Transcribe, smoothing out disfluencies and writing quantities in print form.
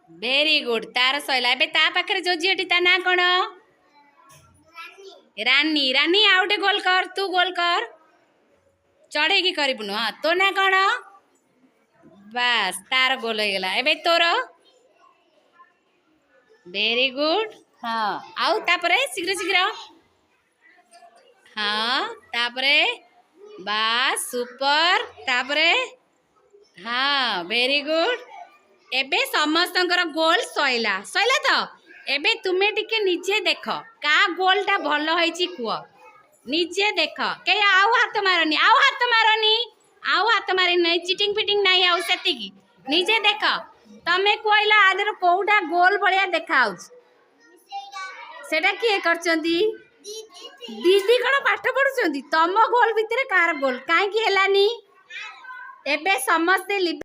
very good तार सैला एबे ता पाखरे जो झीटी ता ना कोन रानी रानी आउटे गोल कर तू गोल कर चढ़े की करबुनु हां तो ना कोन बस तार गोल हो गला एबे तोर वेरी गुड हाँ आउ तापरे शीघ्र शीघ्र हाँ तापरे बस सुपर तापरे हाँ वेरी गुड एबे समस्तंकर गोल सैला सैला तो एबे तुमे टिके निजे देख का गोलटा भल होईची कुआ निजे देख के आउ हाथ मारनी नहीं चिटिंग फिटिंग नहीं आउ सेती की निजे देख तमे कोइला आदर कोउटा गोल भलिया देखाउछ सेटा किए करचंदी दीदी कण पाठ पढुचंदी तम गोल भितरे कार गोल काहे की हेलानी एबे समस्त